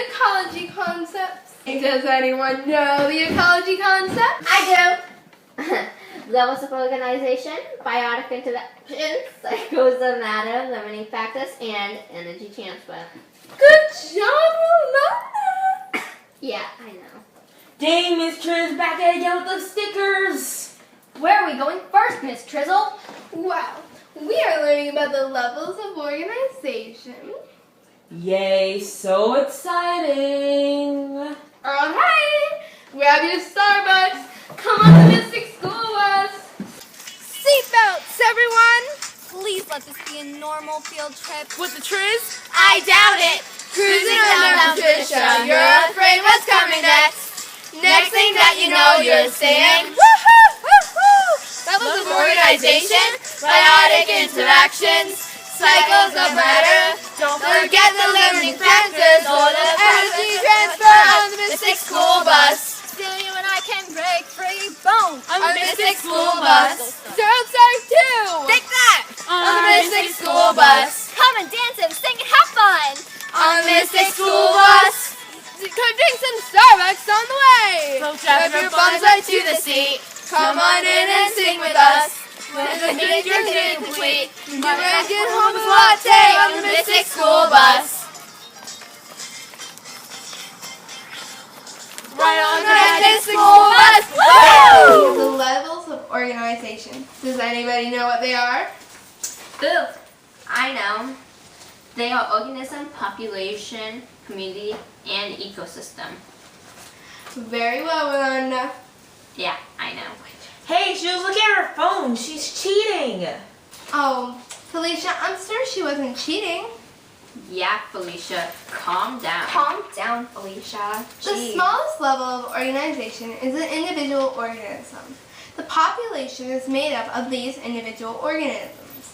ecology concepts. Does anyone know the ecology concept? I do. Levels of organization, biotic interactions, cycles of matter, limiting factors, and energy transfer. Good job, Rolanda! Yeah, I know. Dang, Miss Triz, back at it again with the stickers. Where are we going first, Miss Trizzle? Well, we are learning about the levels of organization. Yay, so exciting. Alright, grab your Starbucks. Come on the Mystic School Bus. Seatbelts, everyone! Please let this be a normal field trip. With the Triz? I doubt it! Cruising around Patricia, you're afraid what's coming next. Next thing that you know, you're saying, Woohoo! Woohoo! levels of organization, biotic interactions, cycles of matter. Don't forget the limiting factors or the energy transfer on the Mystic School Bus. Still you and I can break free. Boom! On the Mystic School Bus. Girls are too! Take that! On the Mystic School Bus. Come and dance and sing and have fun! On the Mystic School Bus. Drink some Starbucks on the way. Strap your bums right to the seat. Come on in and sing with us. When the picture's complete, you can get home with a latte on the Mystic School Bus. Right on the Mystic School Bus. Woo! The levels of organization. Does anybody know what they are? Ooh, I know. They are organism, population, community, and ecosystem. Very well, Rolanda. Yeah, I know. Hey, she was looking at her phone. She's cheating. Oh, Felicia, I'm sure she wasn't cheating. Yeah, Felicia, calm down. Calm down, Felicia. The smallest level of organization is an individual organism. The population is made up of these individual organisms.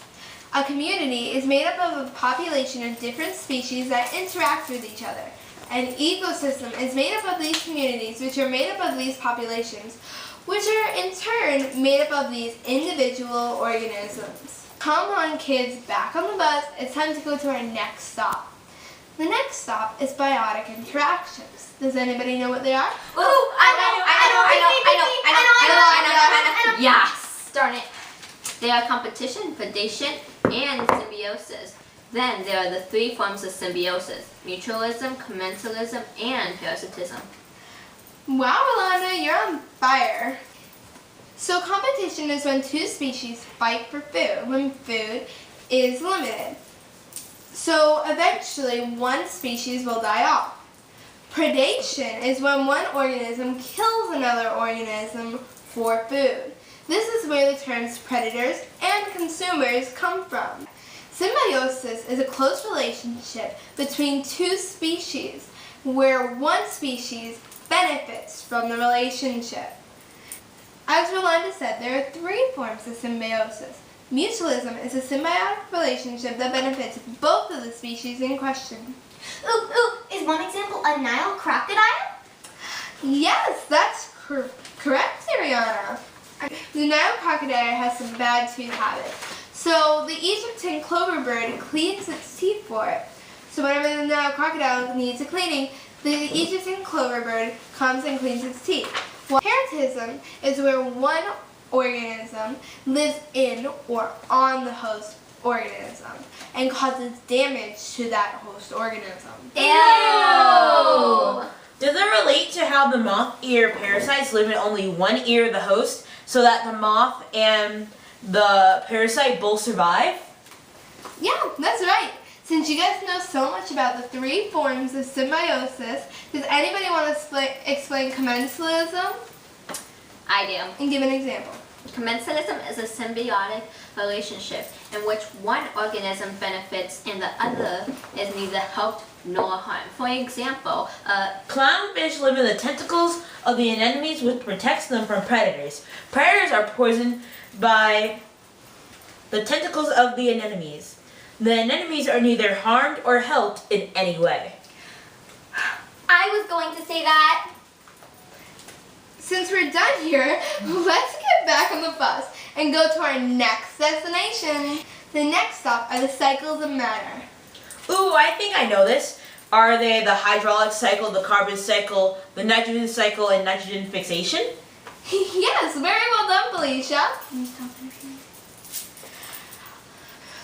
A community is made up of a population of different species that interact with each other. An ecosystem is made up of these communities, which are made up of these populations, which are in turn made up of these individual organisms. Come on, kids, back on the bus. It's time to go to our next stop. The next stop is biotic interactions. Does anybody know what they are? Ooh, I know. Yes! Darn it. They are competition, predation, and symbiosis. Then there are the three forms of symbiosis: mutualism, commensalism, and parasitism. Wow, Rolanda, you're on fire. So competition is when two species fight for food, when food is limited. So eventually one species will die off. Predation is when one organism kills another organism for food. This is where the terms predators and consumers come from. Symbiosis is a close relationship between two species where one species benefits from the relationship. As Rolanda said, there are three forms of symbiosis. Mutualism is a symbiotic relationship that benefits both of the species in question. Ooh, is one example a Nile crocodile? Yes, that's correct, Ariana. The Nile crocodile has some bad tooth habits. So the Egyptian clover bird cleans its teeth for it. So whenever the Nile crocodile needs a cleaning, the Egyptian clover bird comes and cleans its teeth. Well, parasitism is where one organism lives in or on the host organism and causes damage to that host organism. Ew! Does it relate to how the moth ear parasites live in only one ear of the host so that the moth and the parasite both survive? Yeah, that's right. Since you guys know so much about the three forms of symbiosis, does anybody want to explain commensalism I do. and give an example? Commensalism is a symbiotic relationship in which one organism benefits and the other is neither helped nor harmed. For example, Clownfish live in the tentacles of the anemones, which protects them from predators. Predators are poisoned by the tentacles of the anemones. The anemones are neither harmed or helped in any way. I was going to say that. Since we're done here, let's get back on the bus and go to our next destination. The next stop are the cycles of matter. Ooh, I think I know this. Are they the hydraulic cycle, the carbon cycle, the nitrogen cycle, and nitrogen fixation? Yes, very well done, Felicia.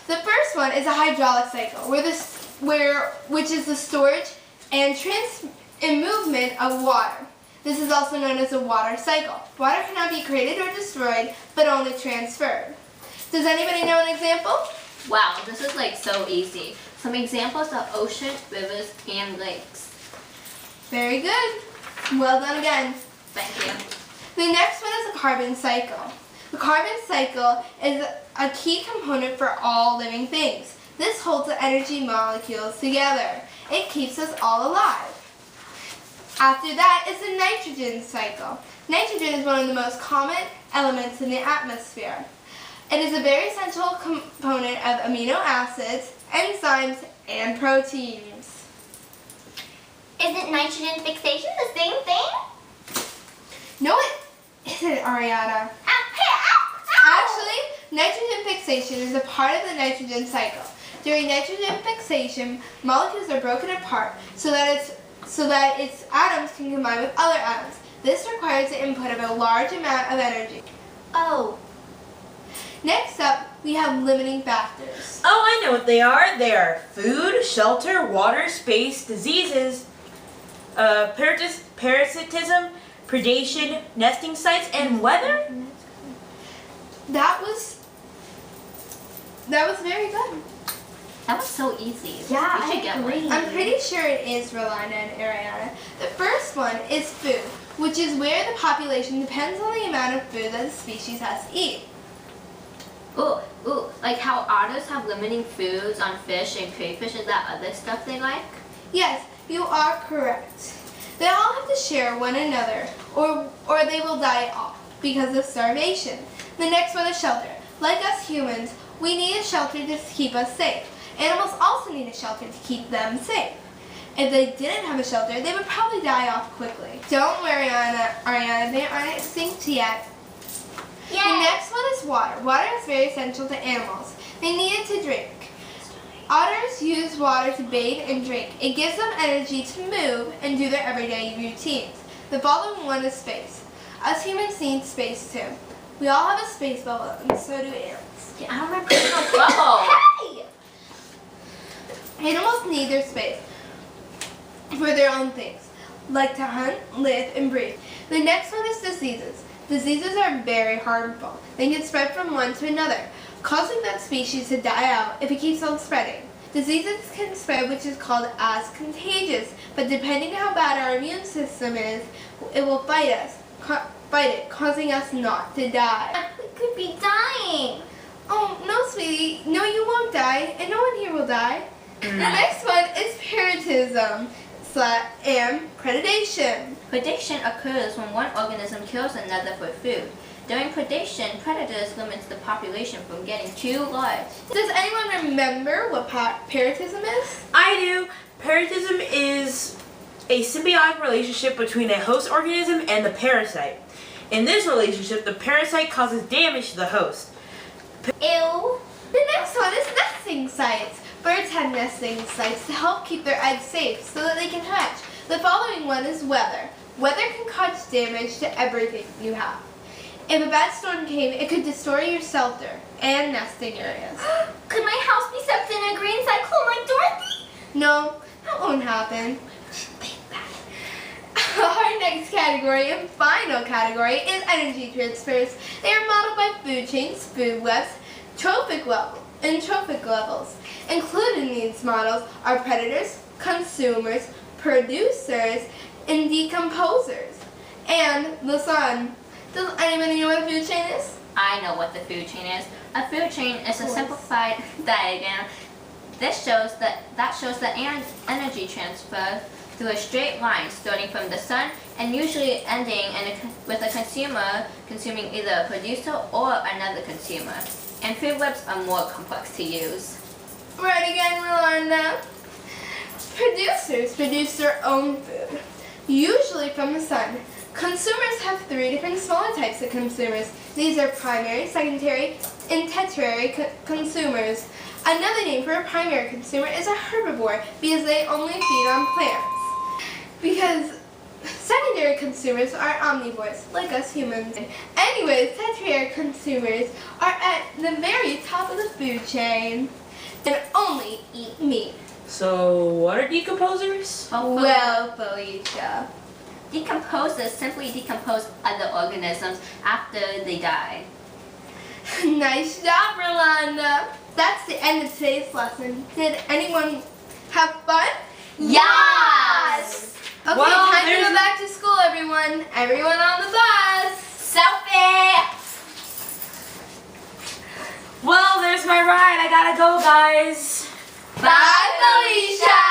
The first one is a hydraulic cycle, which is the storage and movement of water. This is also known as a water cycle. Water cannot be created or destroyed, but only transferred. Does anybody know an example? Wow, this is like so easy. Some examples are oceans, rivers, and lakes. Very good. Well done again. Thank you. The next one is a carbon cycle. The carbon cycle is a key component for all living things. This holds the energy molecules together. It keeps us all alive. After that is the nitrogen cycle. Nitrogen is one of the most common elements in the atmosphere. It is a very essential component of amino acids, enzymes, and proteins. Isn't nitrogen fixation the same thing? No, it isn't, Ariana. Actually, nitrogen fixation is a part of the nitrogen cycle. During nitrogen fixation, molecules are broken apart so that its atoms can combine with other atoms. This requires the input of a large amount of energy. Oh. Next up, we have limiting factors. Oh, I know what they are. They are food, shelter, water, space, diseases, parasitism, predation, nesting sites, and weather. That was very good. That was so easy. Yeah, We should I get agree. one. I'm pretty sure it is, Rolanda and Ariana. The first one is food, which is where the population depends on the amount of food that the species has to eat. Ooh, like how otters have limiting foods on fish and crayfish and that other stuff they like? Yes, you are correct. They all have to share one another, or they will die off because of starvation. The next one is shelter. Like us humans, we need a shelter to keep us safe. Animals also need a shelter to keep them safe. If they didn't have a shelter, they would probably die off quickly. Don't worry, Ariana, they aren't extinct yet. Yay. The next one is water. Water is very essential to animals. They need it to drink. Otters use water to bathe and drink. It gives them energy to move and do their everyday routines. The following one is space. Us humans need space too. We all have a space bubble, and so do animals. Yeah, I don't remember the bubble. Hey! Animals need their space for their own things, like to hunt, live, and breathe. The next one is diseases. Diseases are very harmful. They can spread from one to another, causing that species to die out if it keeps on spreading. Diseases can spread, which is called as contagious, but depending on how bad our immune system is, it will fight it, causing us not to die. We could be dying. Oh, no, sweetie. No, you won't die, and no one here will die. The next one is parasitism and predation. Predation occurs when one organism kills another for food. During predation, predators limit the population from getting too large. Does anyone remember what parasitism is? I do. Parasitism is a symbiotic relationship between a host organism and the parasite. In this relationship, the parasite causes damage to the host. Ew. The next one is nesting sites. Birds have nesting sites to help keep their eggs safe so that they can hatch. The following one is weather. Weather can cause damage to everything you have. If a bad storm came, it could destroy your shelter and nesting areas. Could my house be sucked in a green cyclone like Dorothy? No, that won't happen. Our next category and final category is energy transfers. They are modeled by food chains, food webs, trophic levels. Included in these models are predators, consumers, producers, and decomposers, and the sun. Does anybody know what a food chain is? I know what the food chain is. A food chain is a simplified diagram. This shows that energy transfer through a straight line starting from the sun and usually ending with a consumer consuming either a producer or another consumer. And food webs are more complex to use. Right again, Rolanda. Producers produce their own food, usually from the sun. Consumers have three different smaller types of consumers. These are primary, secondary, and tertiary consumers Another name for a primary consumer is a herbivore because they only feed on plants. Because secondary consumers are omnivores, like us humans. Anyways, tertiary consumers are at the very top of the food chain and only eat meat. So, what are decomposers? Well, Felicia. Decomposers simply decompose other organisms after they die. Nice job, Rolanda. That's the end of today's lesson. Did anyone have fun? Yes! Okay, Well, time to there's- go back to school, everyone. Everyone on the bus. Selfie! Well, there's my ride. I gotta go, guys. Bye, Felicia.